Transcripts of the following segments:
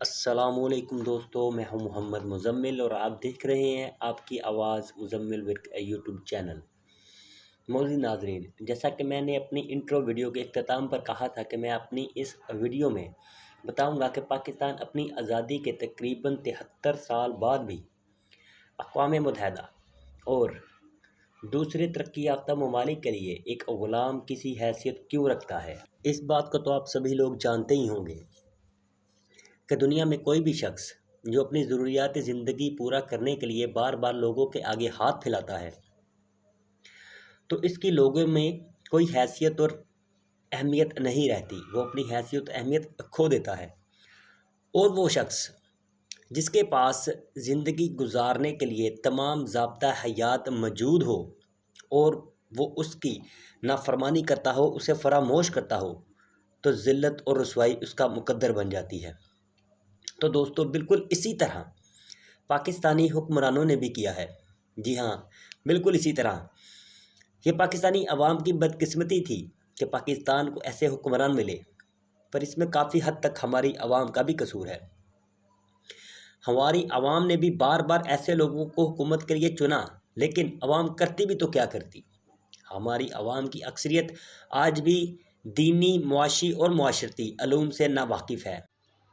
السلام علیکم دوستو، میں ہوں محمد مزمل اور آپ دیکھ رہے ہیں آپ کی آواز مزمل ورک یوٹیوب چینل۔ معزز ناظرین، جیسا کہ میں نے اپنی انٹرو ویڈیو کے اختتام پر کہا تھا کہ میں اپنی اس ویڈیو میں بتاؤں گا کہ پاکستان اپنی آزادی کے تقریباً 73 سال بعد بھی اقوام متحدہ اور دوسرے ترقی یافتہ ممالک کے لیے ایک غلام کسی حیثیت کیوں رکھتا ہے۔ اس بات کو تو آپ سبھی لوگ جانتے ہی ہوں گے کہ دنیا میں کوئی بھی شخص جو اپنی ضروریات زندگی پورا کرنے کے لیے بار بار لوگوں کے آگے ہاتھ پھیلاتا ہے تو اس کی لوگوں میں کوئی حیثیت اور اہمیت نہیں رہتی، وہ اپنی حیثیت و اہمیت کھو دیتا ہے۔ اور وہ شخص جس کے پاس زندگی گزارنے کے لیے تمام ضابطہ حیات موجود ہو اور وہ اس کی نافرمانی کرتا ہو، اسے فراموش کرتا ہو، تو ذلت اور رسوائی اس کا مقدر بن جاتی ہے۔ تو دوستو، بالکل اسی طرح پاکستانی حکمرانوں نے بھی کیا ہے۔ جی ہاں، بالکل اسی طرح یہ پاکستانی عوام کی بدقسمتی تھی کہ پاکستان کو ایسے حکمران ملے، پر اس میں کافی حد تک ہماری عوام کا بھی قصور ہے۔ ہماری عوام نے بھی بار بار ایسے لوگوں کو حکومت کے لیے چنا، لیکن عوام کرتی بھی تو کیا کرتی۔ ہماری عوام کی اکثریت آج بھی دینی، معاشی اور معاشرتی علوم سے ناواقف ہے۔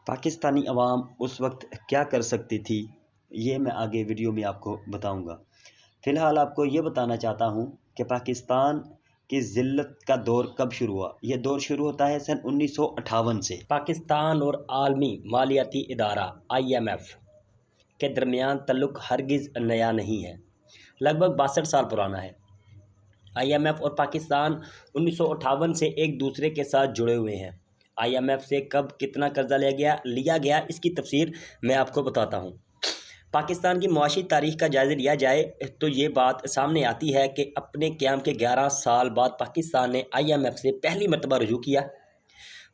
پاکستانی عوام اس وقت کیا کر سکتی تھی، یہ میں آگے ویڈیو میں آپ کو بتاؤں گا۔ فی الحال آپ کو یہ بتانا چاہتا ہوں کہ پاکستان کی ذلت کا دور کب شروع ہوا۔ یہ دور شروع ہوتا ہے سن 1958 سے۔ پاکستان اور عالمی مالیاتی ادارہ IMF کے درمیان تعلق ہرگز نیا نہیں ہے، لگ بھگ 62 سال پرانا ہے۔ IMF اور پاکستان 1958 سے ایک دوسرے کے ساتھ جڑے ہوئے ہیں۔ IMF سے کب کتنا قرضہ لیا گیا اس کی تفسیر میں آپ کو بتاتا ہوں۔ پاکستان کی معاشی تاریخ کا جائزہ لیا جائے تو یہ بات سامنے آتی ہے کہ اپنے قیام کے 11 سال بعد پاکستان نے IMF سے پہلی مرتبہ رجوع کیا۔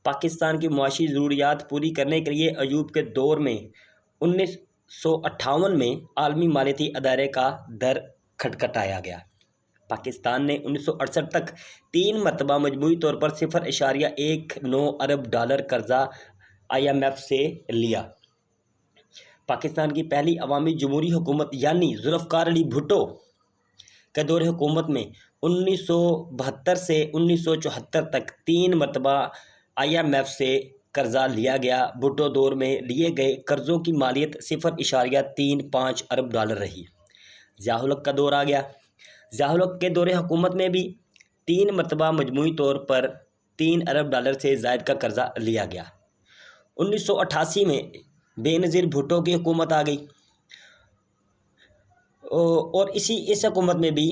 پاکستان کی معاشی ضروریات پوری کرنے کے لیے ایوب کے دور میں 1958 میں عالمی مالیاتی ادارے کا در کھٹکھٹایا گیا۔ پاکستان نے 1968 تک 3 مرتبہ مجموعی طور پر 0.19 ارب ڈالر قرضہ IMF سے لیا۔ پاکستان کی پہلی عوامی جمہوری حکومت یعنی ذوالفقار علی بھٹو کے دور حکومت میں 1972 سے 1974 تک 3 مرتبہ IMF سے قرضہ لیا گیا۔ بھٹو دور میں لیے گئے قرضوں کی مالیت 0.35 ارب ڈالر رہی۔ ضیاء الحق کا دور آ گیا۔ ضیاء الحق کے دور حکومت میں بھی 3 مرتبہ مجموعی طور پر 3 ارب ڈالر سے زائد کا قرضہ لیا گیا۔ 1988 میں بے نظیر بھٹو کی حکومت آ گئی اور اس حکومت میں بھی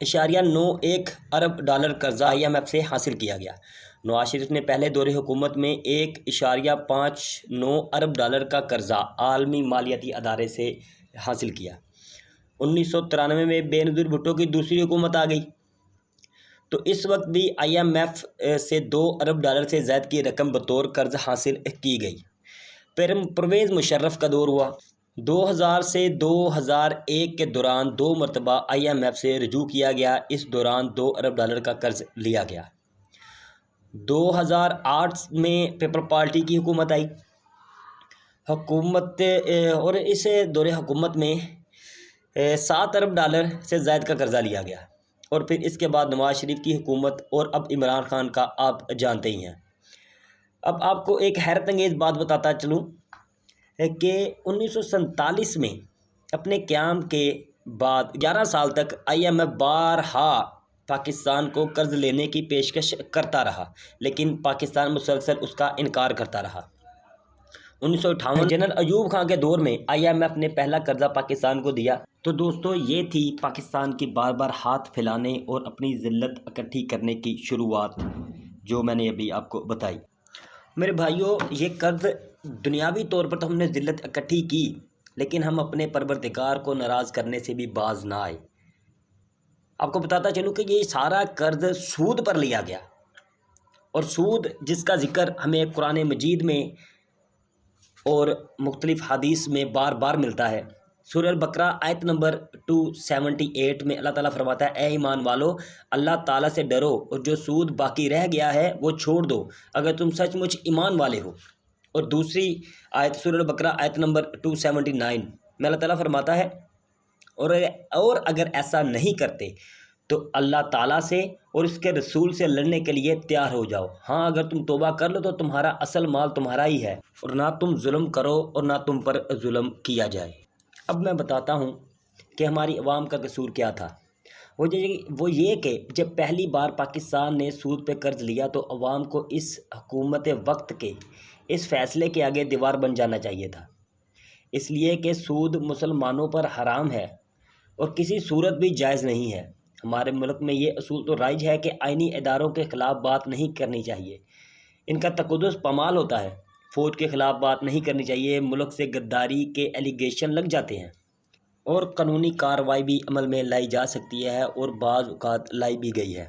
0.91 ارب ڈالر قرضہ IMF سے حاصل کیا گیا۔ نواز شریف نے پہلے دور حکومت میں 1.59 ارب ڈالر کا قرضہ عالمی مالیاتی ادارے سے حاصل کیا۔ 1993 میں بے نظیر بھٹو کی دوسری حکومت آ گئی تو اس وقت بھی IMF سے 2 ارب ڈالر سے زائد کی رقم بطور قرض حاصل کی گئی۔ پھر پرویز مشرف کا دور ہوا۔ 2000 سے 2001 کے دوران 2 مرتبہ IMF سے رجوع کیا گیا۔ اس دوران 2 ارب ڈالر کا قرض لیا گیا۔ 2008 میں پیپل پارٹی کی حکومت آئی اور اس دور حکومت میں 7 ارب ڈالر سے زائد کا قرضہ لیا گیا۔ اور پھر اس کے بعد نواز شریف کی حکومت اور اب عمران خان کا آپ جانتے ہی ہیں۔ اب آپ کو ایک حیرت انگیز بات بتاتا چلوں کہ 1947 میں اپنے قیام کے بعد 11 سال تک IMF بارہا پاکستان کو قرض لینے کی پیشکش کرتا رہا، لیکن پاکستان مسلسل اس کا انکار کرتا رہا۔ 1958 جنرل ایوب خان کے دور میں IMF نے پہلا قرضہ پاکستان کو دیا۔ تو دوستو، یہ تھی پاکستان کی بار بار ہاتھ پھیلانے اور اپنی ذلت اکٹھی کرنے کی شروعات جو میں نے ابھی آپ کو بتائی۔ میرے بھائیوں، یہ قرض دنیاوی طور پر تو ہم نے ذلت اکٹھی کی، لیکن ہم اپنے پروردگار کو ناراض کرنے سے بھی باز نہ آئے۔ آپ کو بتاتا چلوں کہ یہ سارا قرض سود پر لیا گیا، اور سود جس کا ذکر ہمیں قرآن مجید میں اور مختلف حدیث میں بار بار ملتا ہے۔ سورہ البقرہ آیت نمبر 278 میں اللہ تعالیٰ فرماتا ہے، اے ایمان والو، اللہ تعالیٰ سے ڈرو اور جو سود باقی رہ گیا ہے وہ چھوڑ دو اگر تم سچ مچ ایمان والے ہو۔ اور دوسری آیت سورہ البقرہ آیت نمبر 279 میں اللہ تعالیٰ فرماتا ہے اور اگر ایسا نہیں کرتے تو اللہ تعالیٰ سے اور اس کے رسول سے لڑنے کے لیے تیار ہو جاؤ۔ ہاں اگر تم توبہ کر لو تو تمہارا اصل مال تمہارا ہی ہے، اور نہ تم ظلم کرو اور نہ تم پر ظلم کیا جائے۔ اب میں بتاتا ہوں کہ ہماری عوام کا قصور کیا تھا۔ وہ یہ کہ جب پہلی بار پاکستان نے سود پہ قرض لیا تو عوام کو اس حکومت وقت کے اس فیصلے کے آگے دیوار بن جانا چاہیے تھا، اس لیے کہ سود مسلمانوں پر حرام ہے اور کسی صورت بھی جائز نہیں ہے۔ ہمارے ملک میں یہ اصول تو رائج ہے کہ آئینی اداروں کے خلاف بات نہیں کرنی چاہیے، ان کا تقدس پامال ہوتا ہے۔ فوج کے خلاف بات نہیں کرنی چاہیے، ملک سے غداری کے ایلیگیشن لگ جاتے ہیں، اور قانونی کارروائی بھی عمل میں لائی جا سکتی ہے اور بعض اوقات لائی بھی گئی ہے۔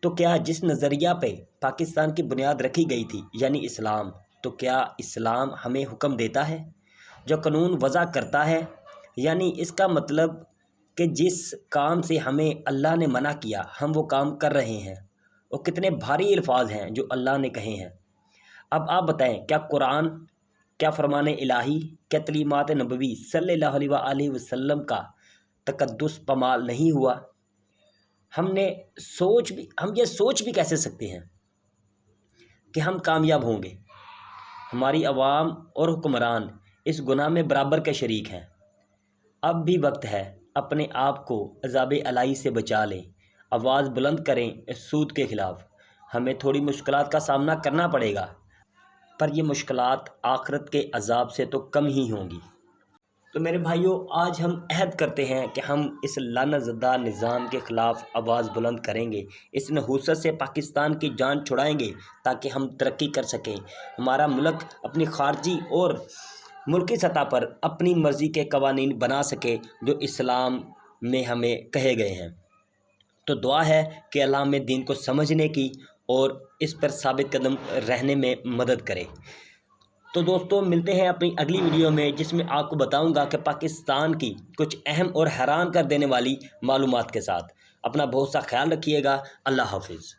تو کیا جس نظریہ پہ پاکستان کی بنیاد رکھی گئی تھی یعنی اسلام، تو کیا اسلام ہمیں حکم دیتا ہے جو قانون وضع کرتا ہے؟ یعنی اس کا مطلب کہ جس کام سے ہمیں اللہ نے منع کیا ہم وہ کام کر رہے ہیں، اور کتنے بھاری الفاظ ہیں جو اللہ نے کہے ہیں۔ اب آپ بتائیں، کیا قرآن، کیا فرمان الہی، کیا تعلیمات نبوی صلی اللہ علیہ وآلہ وسلم کا تقدس پامال نہیں ہوا؟ ہم یہ سوچ بھی کیسے سکتے ہیں کہ ہم کامیاب ہوں گے؟ ہماری عوام اور حکمران اس گناہ میں برابر کے شریک ہیں۔ اب بھی وقت ہے، اپنے آپ کو عذاب الہی سے بچا لیں، آواز بلند کریں سود کے خلاف۔ ہمیں تھوڑی مشکلات کا سامنا کرنا پڑے گا، پر یہ مشکلات آخرت کے عذاب سے تو کم ہی ہوں گی۔ تو میرے بھائیوں، آج ہم عہد کرتے ہیں کہ ہم اس لعنت زدہ نظام کے خلاف آواز بلند کریں گے، اس نحوست سے پاکستان کی جان چھڑائیں گے تاکہ ہم ترقی کر سکیں، ہمارا ملک اپنی خارجی اور ملکی سطح پر اپنی مرضی کے قوانین بنا سکے جو اسلام میں ہمیں کہے گئے ہیں۔ تو دعا ہے کہ اللہ ہمیں دین کو سمجھنے کی اور اس پر ثابت قدم رہنے میں مدد کرے۔ تو دوستوں، ملتے ہیں اپنی اگلی ویڈیو میں، جس میں آپ کو بتاؤں گا کہ پاکستان کی کچھ اہم اور حیران کر دینے والی معلومات کے ساتھ۔ اپنا بہت سا خیال رکھیے گا۔ اللہ حافظ۔